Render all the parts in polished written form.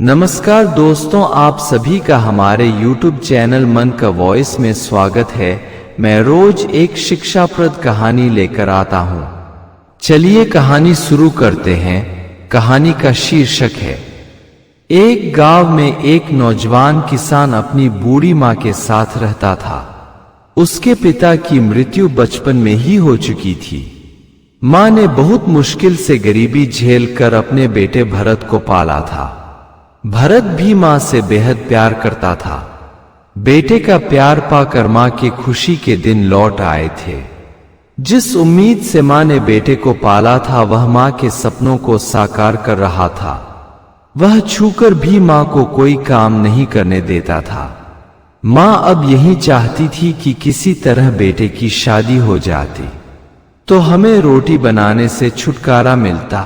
नमस्कार दोस्तों, आप सभी का हमारे YouTube चैनल मन का वॉइस में स्वागत है। मैं रोज एक शिक्षाप्रद कहानी लेकर आता हूँ। चलिए कहानी शुरू करते हैं। कहानी का शीर्षक है एक गांव में एक नौजवान किसान अपनी बूढ़ी माँ के साथ रहता था। उसके पिता की मृत्यु बचपन में ही हो चुकी थी। माँ ने बहुत मुश्किल से गरीबी झेलकर अपने बेटे भरत को पाला था। भरत भी माँ से बेहद प्यार करता था। बेटे का प्यार पाकर माँ की खुशी के दिन लौट आए थे। जिस उम्मीद से माँ ने बेटे को पाला था वह माँ के सपनों को साकार कर रहा था। वह छूकर भी माँ को कोई काम नहीं करने देता था। माँ अब यही चाहती थी कि किसी तरह बेटे की शादी हो जाती तो हमें रोटी बनाने से छुटकारा मिलता।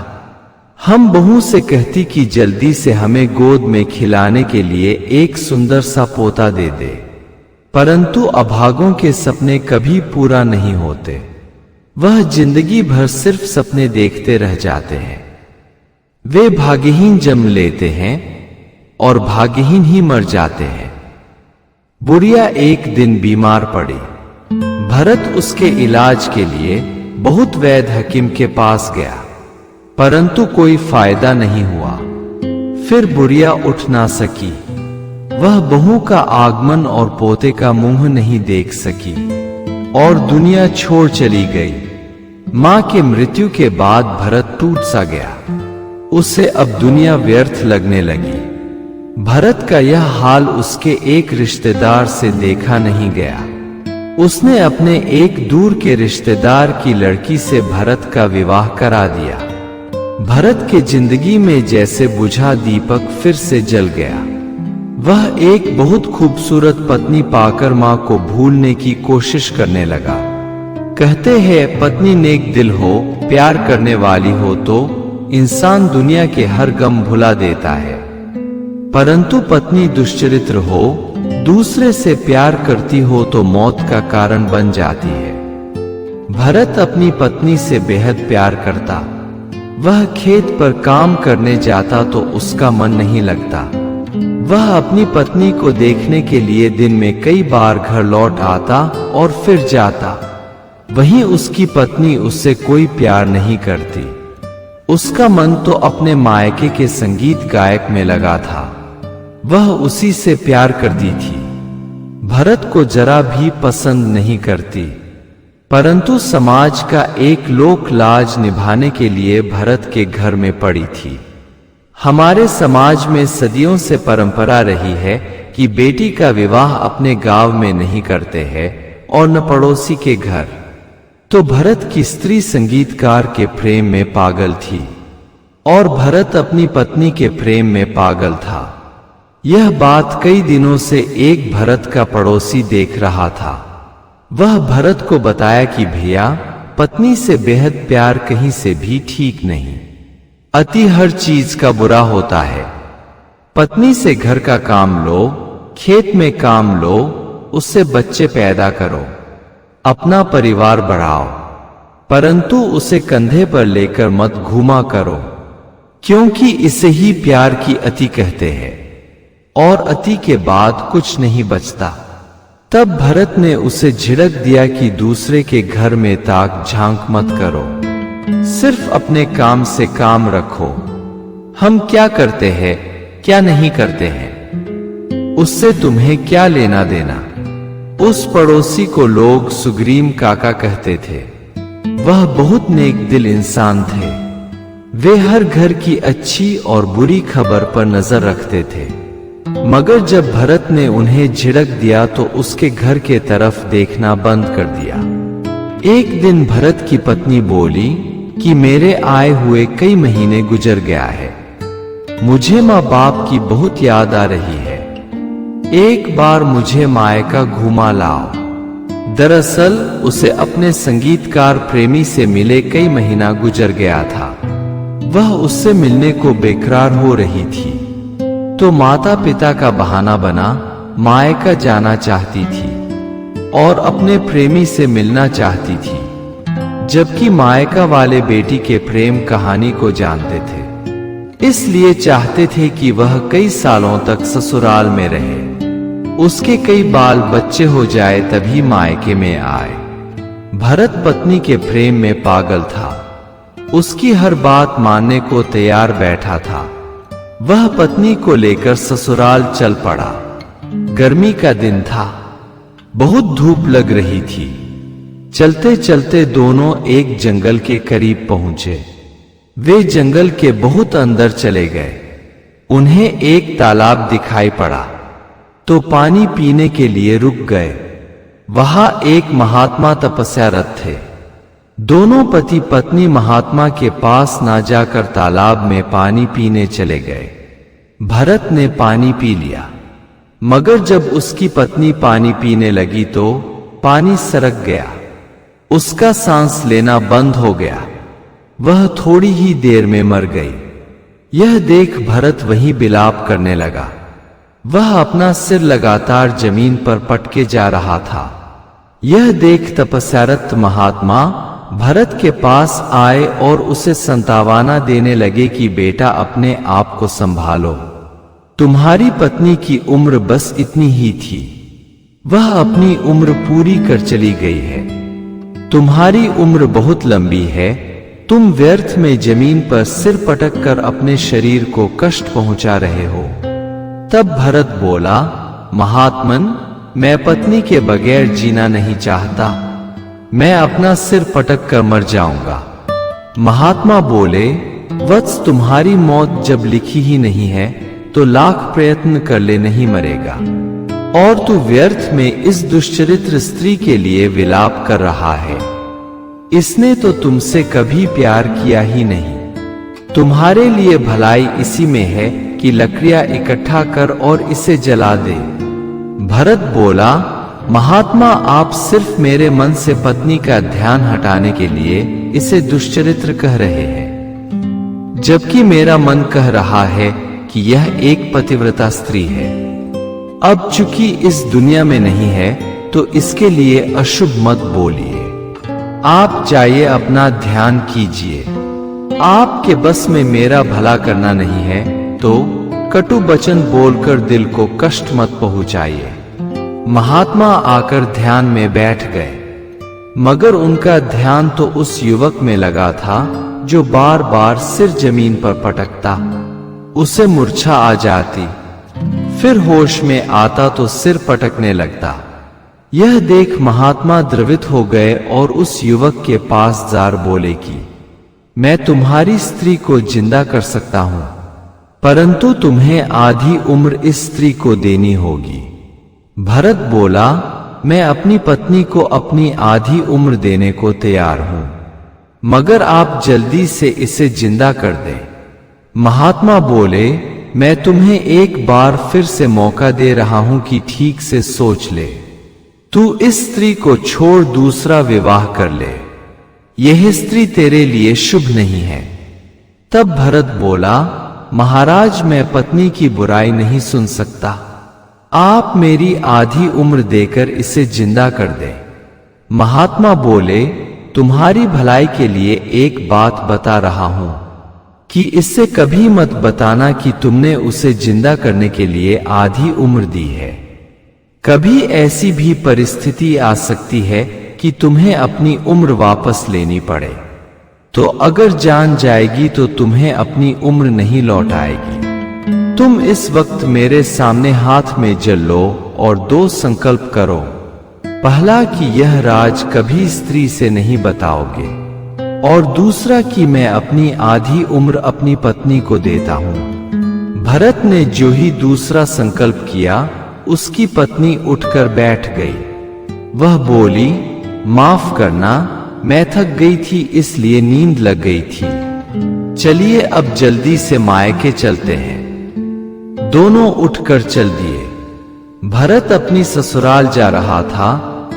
हम बहू से कहती कि जल्दी से हमें गोद में खिलाने के लिए एक सुंदर सा पोता दे दे। परंतु अभागों के सपने कभी पूरा नहीं होते। वह जिंदगी भर सिर्फ सपने देखते रह जाते हैं। वे भाग्यहीन जन्म लेते हैं और भाग्यहीन ही मर जाते हैं। बुढ़िया एक दिन बीमार पड़ी। भरत उसके इलाज के लिए बहुत वैद्य हकीम के पास गया, परंतु कोई फायदा नहीं हुआ। फिर बुढ़िया उठ ना सकी। वह बहू का आगमन और पोते का मुंह नहीं देख सकी और दुनिया छोड़ चली गई। मां के मृत्यु के बाद भरत टूट सा गया। उसे अब दुनिया व्यर्थ लगने लगी। भरत का यह हाल उसके एक रिश्तेदार से देखा नहीं गया। उसने अपने एक दूर के रिश्तेदार की लड़की से भरत का विवाह करा दिया। भरत के जिंदगी में जैसे बुझा दीपक फिर से जल गया। वह एक बहुत खूबसूरत पत्नी पाकर मां को भूलने की कोशिश करने लगा। कहते हैं पत्नी नेक दिल हो, प्यार करने वाली हो तो इंसान दुनिया के हर गम भुला देता है। परंतु पत्नी दुष्चरित्र हो, दूसरे से प्यार करती हो तो मौत का कारण बन जाती है। भरत अपनी पत्नी से बेहद प्यार करता। वह खेत पर काम करने जाता तो उसका मन नहीं लगता। वह अपनी पत्नी को देखने के लिए दिन में कई बार घर लौट आता और फिर जाता। वहीं उसकी पत्नी उससे कोई प्यार नहीं करती। उसका मन तो अपने मायके के संगीत गायक में लगा था। वह उसी से प्यार करती थी। भरत को जरा भी पसंद नहीं करती। परंतु समाज का एक लोक लाज निभाने के लिए भरत के घर में पड़ी थी। हमारे समाज में सदियों से परंपरा रही है कि बेटी का विवाह अपने गांव में नहीं करते हैं और न पड़ोसी के घर। तो भरत की स्त्री संगीतकार के प्रेम में पागल थी और भरत अपनी पत्नी के प्रेम में पागल था। यह बात कई दिनों से एक भरत का पड़ोसी देख रहा था। वह भरत को बताया कि भैया, पत्नी से बेहद प्यार कहीं से भी ठीक नहीं। अति हर चीज का बुरा होता है। पत्नी से घर का काम लो, खेत में काम लो, उससे बच्चे पैदा करो, अपना परिवार बढ़ाओ, परंतु उसे कंधे पर लेकर मत घूमा करो, क्योंकि इसे ही प्यार की अति कहते हैं और अति के बाद कुछ नहीं बचता। तब भरत ने उसे झिड़क दिया कि दूसरे के घर में ताक झांक मत करो, सिर्फ अपने काम से काम रखो। हम क्या करते हैं, क्या नहीं करते हैं, उससे तुम्हें क्या लेना देना। उस पड़ोसी को लोग सुग्रीम काका कहते थे। वह बहुत नेक दिल इंसान थे। वे हर घर की अच्छी और बुरी खबर पर नजर रखते थे। मगर जब भरत ने उन्हें झिड़क दिया तो उसके घर के तरफ देखना बंद कर दिया। एक दिन भरत की पत्नी बोली कि मेरे आए हुए कई महीने गुजर गया है। मुझे माँ बाप की बहुत याद आ रही है। एक बार मुझे मायका घुमा लाओ। दरअसल उसे अपने संगीतकार प्रेमी से मिले कई महीना गुजर गया था। वह उससे मिलने को बेकरार हो रही थी तो माता पिता का बहाना बना मायका जाना चाहती थी और अपने प्रेमी से मिलना चाहती थी, जबकि मायका वाले बेटी के प्रेम कहानी को जानते थे। इसलिए चाहते थे कि वह कई सालों तक ससुराल में रहे। उसके कई बाल बच्चे हो जाए तभी मायके में आए। भरत पत्नी के प्रेम में पागल था। उसकी हर बात मानने को तैयार बैठा था। वह पत्नी को लेकर ससुराल चल पड़ा। गर्मी का दिन था, बहुत धूप लग रही थी। चलते चलते दोनों एक जंगल के करीब पहुंचे। वे जंगल के बहुत अंदर चले गए। उन्हें एक तालाब दिखाई पड़ा तो पानी पीने के लिए रुक गए। वहां एक महात्मा तपस्यारत थे। दोनों पति पत्नी महात्मा के पास ना जाकर तालाब में पानी पीने चले गए। भरत ने पानी पी लिया, मगर जब उसकी पत्नी पानी पीने लगी तो पानी सरक गया। उसका सांस लेना बंद हो गया। वह थोड़ी ही देर में मर गई। यह देख भरत वहीं विलाप करने लगा। वह अपना सिर लगातार जमीन पर पटके जा रहा था। यह देख तपस्यारत महात्मा भरत के पास आए और उसे संतावना देने लगे कि बेटा, अपने आप को संभालो। तुम्हारी पत्नी की उम्र बस इतनी ही थी। वह अपनी उम्र पूरी कर चली गई है। तुम्हारी उम्र बहुत लंबी है। तुम व्यर्थ में जमीन पर सिर पटक कर अपने शरीर को कष्ट पहुंचा रहे हो। तब भरत बोला, महात्मन, मैं पत्नी के बगैर जीना नहीं चाहता। मैं अपना सिर पटक कर मर जाऊंगा। महात्मा बोले, वत्स, तुम्हारी मौत जब लिखी ही नहीं है तो लाख प्रयत्न कर ले, नहीं मरेगा। और तू व्यर्थ में इस दुष्चरित्र स्त्री के लिए विलाप कर रहा है। इसने तो तुमसे कभी प्यार किया ही नहीं। तुम्हारे लिए भलाई इसी में है कि लकड़ियां इकट्ठा कर और इसे जला दे। भरत बोला, महात्मा, आप सिर्फ मेरे मन से पत्नी का ध्यान हटाने के लिए इसे दुष्चरित्र कह रहे हैं, जबकि मेरा मन कह रहा है कि यह एक पतिव्रता स्त्री है। अब चूंकि इस दुनिया में नहीं है तो इसके लिए अशुभ मत बोलिए। आप चाहिए अपना ध्यान कीजिए। आपके बस में मेरा भला करना नहीं है तो कटु वचन बोलकर दिल को कष्ट मत पहुंचाइए। महात्मा आकर ध्यान में बैठ गए, मगर उनका ध्यान तो उस युवक में लगा था जो बार बार सिर जमीन पर पटकता। उसे मूर्छा आ जाती, फिर होश में आता तो सिर पटकने लगता। यह देख महात्मा द्रवित हो गए और उस युवक के पास जार बोले कि मैं तुम्हारी स्त्री को जिंदा कर सकता हूं, परंतु तुम्हें आधी उम्र इस स्त्री को देनी होगी। भरत बोला, मैं अपनी पत्नी को अपनी आधी उम्र देने को तैयार हूं, मगर आप जल्दी से इसे जिंदा कर दें। महात्मा बोले, मैं तुम्हें एक बार फिर से मौका दे रहा हूं कि ठीक से सोच ले। तू इस स्त्री को छोड़ दूसरा विवाह कर ले। यह स्त्री तेरे लिए शुभ नहीं है। तब भरत बोला, महाराज, मैं पत्नी की बुराई नहीं सुन सकता। आप मेरी आधी उम्र देकर इसे जिंदा कर दें। महात्मा बोले, तुम्हारी भलाई के लिए एक बात बता रहा हूं कि इससे कभी मत बताना कि तुमने उसे जिंदा करने के लिए आधी उम्र दी है। कभी ऐसी भी परिस्थिति आ सकती है कि तुम्हें अपनी उम्र वापस लेनी पड़े, तो अगर जान जाएगी तो तुम्हें अपनी उम्र नहीं लौट आएगी। तुम इस वक्त मेरे सामने हाथ में जल लो और दो संकल्प करो। पहला कि यह राज कभी स्त्री से नहीं बताओगे, और दूसरा कि मैं अपनी आधी उम्र अपनी पत्नी को देता हूं। भरत ने जो ही दूसरा संकल्प किया, उसकी पत्नी उठकर बैठ गई। वह बोली, माफ करना, मैं थक गई थी इसलिए नींद लग गई थी। चलिए अब जल्दी से मायके चलते हैं। दोनों उठकर चल दिए। भरत अपनी ससुराल जा रहा था,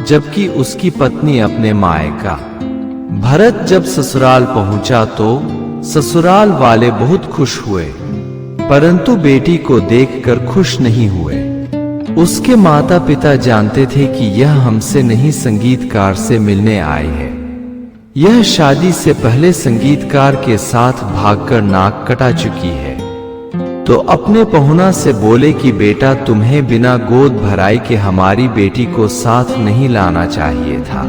जबकि उसकी पत्नी अपने मायका। भरत जब ससुराल पहुंचा तो ससुराल वाले बहुत खुश हुए, परंतु बेटी को देखकर खुश नहीं हुए। उसके माता पिता जानते थे कि यह हमसे नहीं संगीतकार से मिलने आई है। यह शादी से पहले संगीतकार के साथ भागकर नाक कटा चुकी है। तो अपने पहुना से बोले कि बेटा, तुम्हें बिना गोद भराई के हमारी बेटी को साथ नहीं लाना चाहिए था,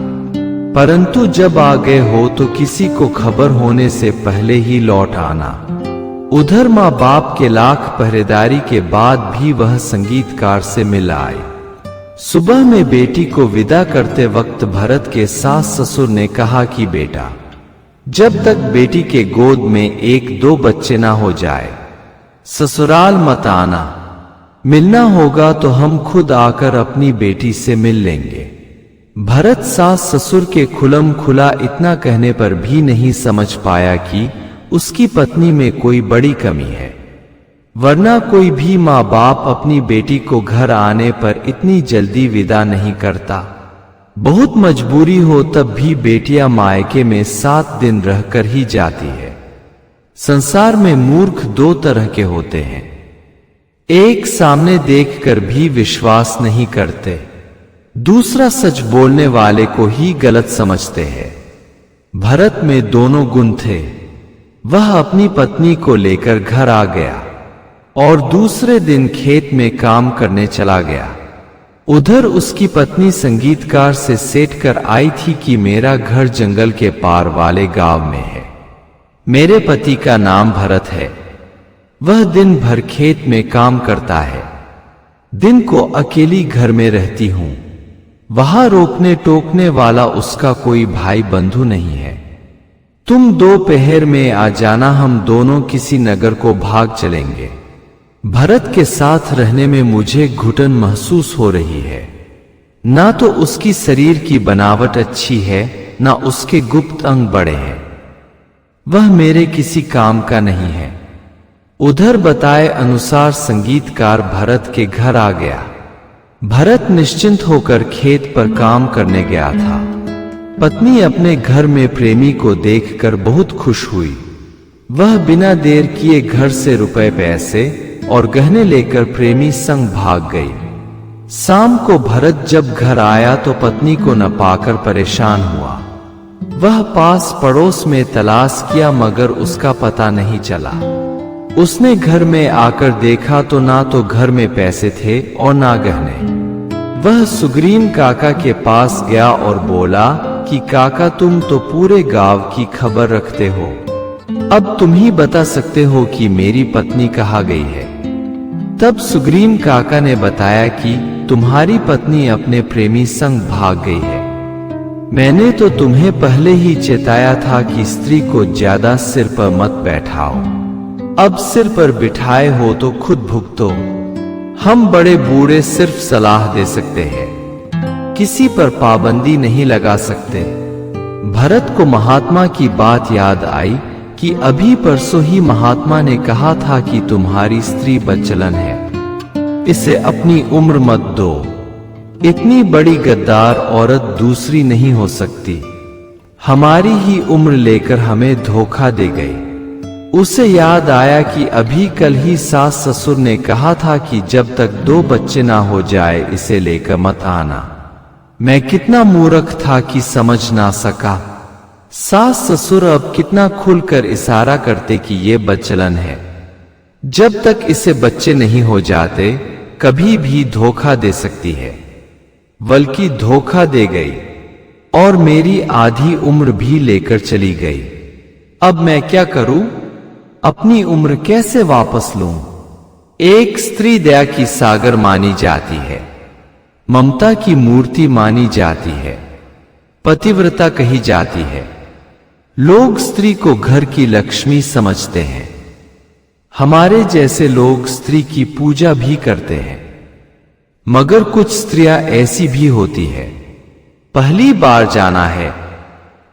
परंतु जब आ गए हो तो किसी को खबर होने से पहले ही लौट आना। उधर माँ बाप के लाख पहरेदारी के बाद भी वह संगीतकार से मिल आए। सुबह में बेटी को विदा करते वक्त भरत के सास ससुर ने कहा कि बेटा, जब तक बेटी के गोद में 1-2 बच्चे ना हो जाए ससुराल मत आना। मिलना होगा तो हम खुद आकर अपनी बेटी से मिल लेंगे। भरत सास ससुर के खुलम खुला इतना कहने पर भी नहीं समझ पाया कि उसकी पत्नी में कोई बड़ी कमी है, वरना कोई भी माँ बाप अपनी बेटी को घर आने पर इतनी जल्दी विदा नहीं करता। बहुत मजबूरी हो तब भी बेटियां मायके में 7 दिन रहकर ही जाती है। संसार में मूर्ख 2 तरह के होते हैं, एक सामने देखकर भी विश्वास नहीं करते, दूसरा सच बोलने वाले को ही गलत समझते हैं। भरत में दोनों गुण थे। वह अपनी पत्नी को लेकर घर आ गया और दूसरे दिन खेत में काम करने चला गया। उधर उसकी पत्नी संगीतकार से सेठ कर आई थी कि मेरा घर जंगल के पार वाले गांव में है, मेरे पति का नाम भरत है, वह दिन भर खेत में काम करता है, दिन को अकेली घर में रहती हूं, वहां रोकने टोकने वाला उसका कोई भाई बंधु नहीं है। तुम दोपहर में आ जाना, हम दोनों किसी नगर को भाग चलेंगे। भरत के साथ रहने में मुझे घुटन महसूस हो रही है। ना तो उसकी शरीर की बनावट अच्छी है, ना उसके गुप्त अंग बड़े हैं, वह मेरे किसी काम का नहीं है। उधर बताए अनुसार संगीतकार भरत के घर आ गया। भरत निश्चिंत होकर खेत पर काम करने गया था। पत्नी अपने घर में प्रेमी को देखकर बहुत खुश हुई। वह बिना देर किए घर से रुपए पैसे और गहने लेकर प्रेमी संग भाग गई। शाम को भरत जब घर आया तो पत्नी को न पाकर परेशान हुआ। वह पास पड़ोस में तलाश किया मगर उसका पता नहीं चला। उसने घर में आकर देखा तो ना तो घर में पैसे थे और ना गहने। वह सुग्रीव काका के पास गया और बोला कि काका, तुम तो पूरे गांव की खबर रखते हो, अब तुम ही बता सकते हो कि मेरी पत्नी कहाँ गई है। तब सुग्रीव काका ने बताया कि तुम्हारी पत्नी अपने प्रेमी संग भाग गई है। मैंने तो तुम्हें पहले ही चेताया था कि स्त्री को ज्यादा सिर पर मत बैठाओ, अब सिर पर बिठाए हो तो खुद भुगतो। हम बड़े बूढ़े सिर्फ सलाह दे सकते हैं, किसी पर पाबंदी नहीं लगा सकते। भरत को महात्मा की बात याद आई कि अभी परसों ही महात्मा ने कहा था कि तुम्हारी स्त्री बच्चलन है, इसे अपनी उम्र मत दो। इतनी बड़ी गद्दार औरत दूसरी नहीं हो सकती। हमारी ही उम्र लेकर हमें धोखा दे गई। उसे याद आया कि अभी कल ही सास ससुर ने कहा था कि जब तक 2 बच्चे ना हो जाए इसे लेकर मत आना। मैं कितना मूर्ख था कि समझ ना सका। सास ससुर अब कितना खुलकर इशारा करते कि ये बच्चलन है। जब तक इसे बच्चे नहीं हो जाते कभी भी धोखा दे सकती है, बल्कि धोखा दे गई और मेरी आधी उम्र भी लेकर चली गई। अब मैं क्या करूं? अपनी उम्र कैसे वापस लूं? एक स्त्री दया की सागर मानी जाती है, ममता की मूर्ति मानी जाती है, पतिव्रता कही जाती है। लोग स्त्री को घर की लक्ष्मी समझते हैं। हमारे जैसे लोग स्त्री की पूजा भी करते हैं, मगर कुछ स्त्रियां ऐसी भी होती है। पहली बार जाना है,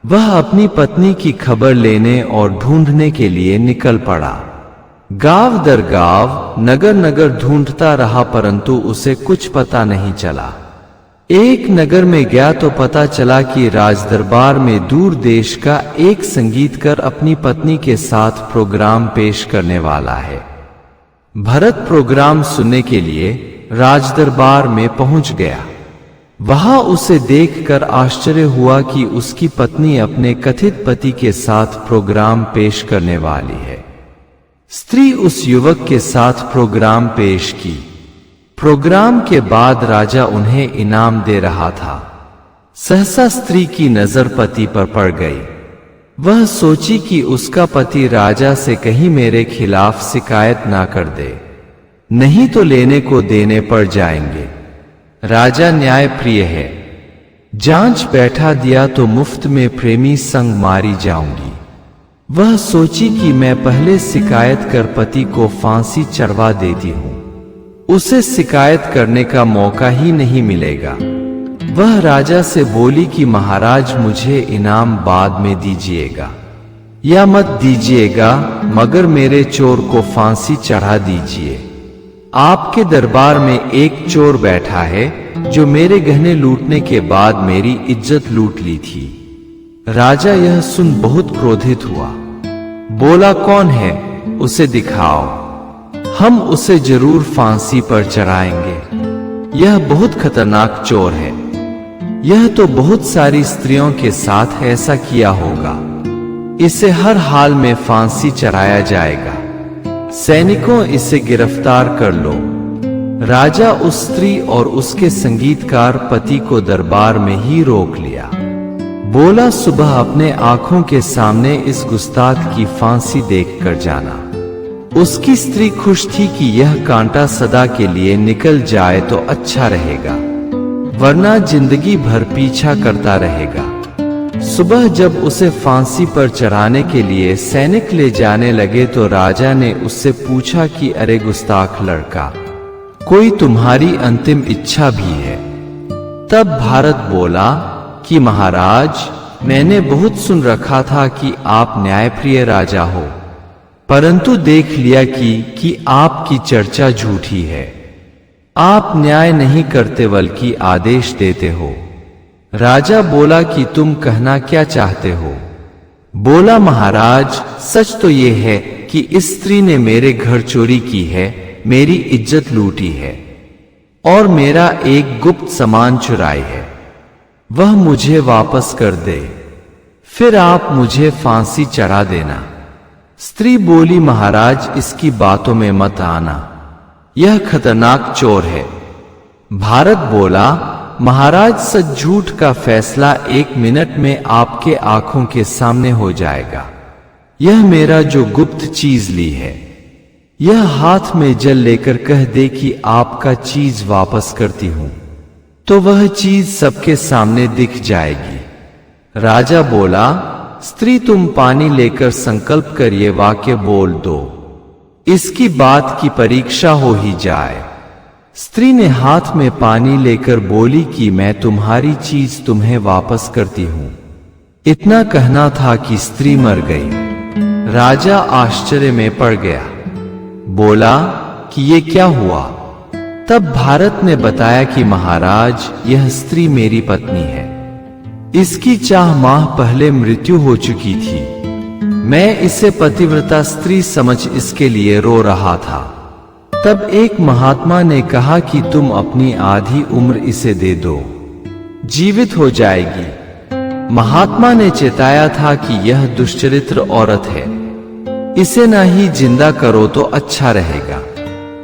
वह अपनी पत्नी की खबर लेने और ढूंढने के लिए निकल पड़ा। गांव दर गांव, नगर नगर ढूंढता रहा परंतु उसे कुछ पता नहीं चला। एक नगर में गया तो पता चला कि राजदरबार में दूर देश का एक संगीतकार अपनी पत्नी के साथ प्रोग्राम पेश करने वाला है। भरत प्रोग्राम सुनने के लिए राजदरबार में पहुंच गया। वहां उसे देखकर आश्चर्य हुआ कि उसकी पत्नी अपने कथित पति के साथ प्रोग्राम पेश करने वाली है। स्त्री उस युवक के साथ प्रोग्राम पेश की। प्रोग्राम के बाद राजा उन्हें इनाम दे रहा था। सहसा स्त्री की नजर पति पर पड़ गई। वह सोची कि उसका पति राजा से कहीं मेरे खिलाफ शिकायत ना कर दे, नहीं तो लेने को देने पड़ जाएंगे। राजा न्यायप्रिय है, जांच बैठा दिया तो मुफ्त में प्रेमी संग मारी जाऊंगी। वह सोची कि मैं पहले शिकायत कर पति को फांसी चढ़वा देती हूं, उसे शिकायत करने का मौका ही नहीं मिलेगा। वह राजा से बोली कि महाराज मुझे इनाम बाद में दीजिएगा या मत दीजिएगा, मगर मेरे चोर को फांसी चढ़ा दीजिए। आपके दरबार में एक चोर बैठा है जो मेरे गहने लूटने के बाद मेरी इज्जत लूट ली थी। राजा यह सुन बहुत क्रोधित हुआ। बोला, कौन है, उसे दिखाओ, हम उसे जरूर फांसी पर चढ़ाएंगे। यह बहुत खतरनाक चोर है, यह तो बहुत सारी स्त्रियों के साथ ऐसा किया होगा। इसे हर हाल में फांसी चढ़ाया जाएगा। सैनिकों, इसे गिरफ्तार कर लो। राजा उस स्त्री और उसके संगीतकार पति को दरबार में ही रोक लिया। बोला, सुबह अपने आंखों के सामने इस गुस्ताख की फांसी देखकर जाना। उसकी स्त्री खुश थी कि यह कांटा सदा के लिए निकल जाए तो अच्छा रहेगा, वरना जिंदगी भर पीछा करता रहेगा। सुबह जब उसे फांसी पर चढ़ाने के लिए सैनिक ले जाने लगे तो राजा ने उससे पूछा कि अरे गुस्ताख लड़का, कोई तुम्हारी अंतिम इच्छा भी है? तब भारत बोला कि महाराज, मैंने बहुत सुन रखा था कि आप न्यायप्रिय राजा हो, परंतु देख लिया कि आपकी चर्चा झूठी है। आप न्याय नहीं करते बल्कि आदेश देते हो। राजा बोला कि तुम कहना क्या चाहते हो? बोला, महाराज सच तो ये है कि इस स्त्री ने मेरे घर चोरी की है, मेरी इज्जत लूटी है और मेरा एक गुप्त सामान चुराई है। वह मुझे वापस कर दे, फिर आप मुझे फांसी चढ़ा देना। स्त्री बोली, महाराज इसकी बातों में मत आना, यह खतरनाक चोर है। भारत बोला, महाराज सच झूठ का फैसला 1 मिनट में आपके आंखों के सामने हो जाएगा। यह मेरा जो गुप्त चीज ली है, यह हाथ में जल लेकर कह दे कि आपका चीज वापस करती हूं, तो वह चीज सबके सामने दिख जाएगी। राजा बोला, स्त्री तुम पानी लेकर संकल्प कर ये वाक्य बोल दो, इसकी बात की परीक्षा हो ही जाए। स्त्री ने हाथ में पानी लेकर बोली कि मैं तुम्हारी चीज तुम्हें वापस करती हूं। इतना कहना था कि स्त्री मर गई। राजा आश्चर्य में पड़ गया। बोला कि ये क्या हुआ? तब भारत ने बताया कि महाराज, यह स्त्री मेरी पत्नी है, इसकी 4 माह पहले मृत्यु हो चुकी थी। मैं इसे पतिव्रता स्त्री समझ इसके लिए रो रहा था। तब एक महात्मा ने कहा कि तुम अपनी आधी उम्र इसे दे दो, जीवित हो जाएगी। महात्मा ने चेताया था कि यह दुष्चरित्र औरत है, इसे ना ही जिंदा करो तो अच्छा रहेगा।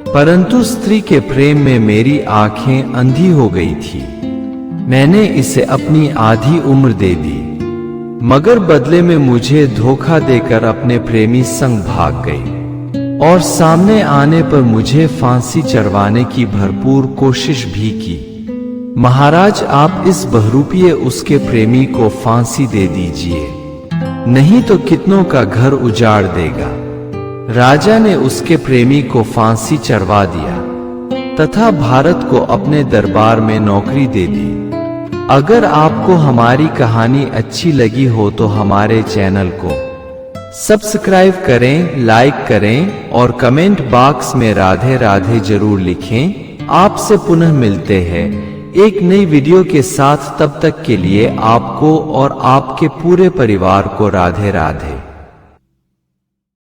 परंतु स्त्री के प्रेम में मेरी आंखें अंधी हो गई थी। मैंने इसे अपनी आधी उम्र दे दी, मगर बदले में मुझे धोखा देकर अपने प्रेमी संग भाग गई और सामने आने पर मुझे फांसी चढ़वाने की भरपूर कोशिश भी की। महाराज, आप इस बहरूपीय उसके प्रेमी को फांसी दे दीजिए, नहीं तो कितनों का घर उजाड़ देगा। राजा ने उसके प्रेमी को फांसी चढ़वा दिया तथा भारत को अपने दरबार में नौकरी दे दी। अगर आपको हमारी कहानी अच्छी लगी हो तो हमारे चैनल को सब्सक्राइब करें, लाइक करें और कमेंट बॉक्स में राधे राधे जरूर लिखें। आपसे पुनः मिलते हैं एक नई वीडियो के साथ। तब तक के लिए आपको और आपके पूरे परिवार को राधे राधे।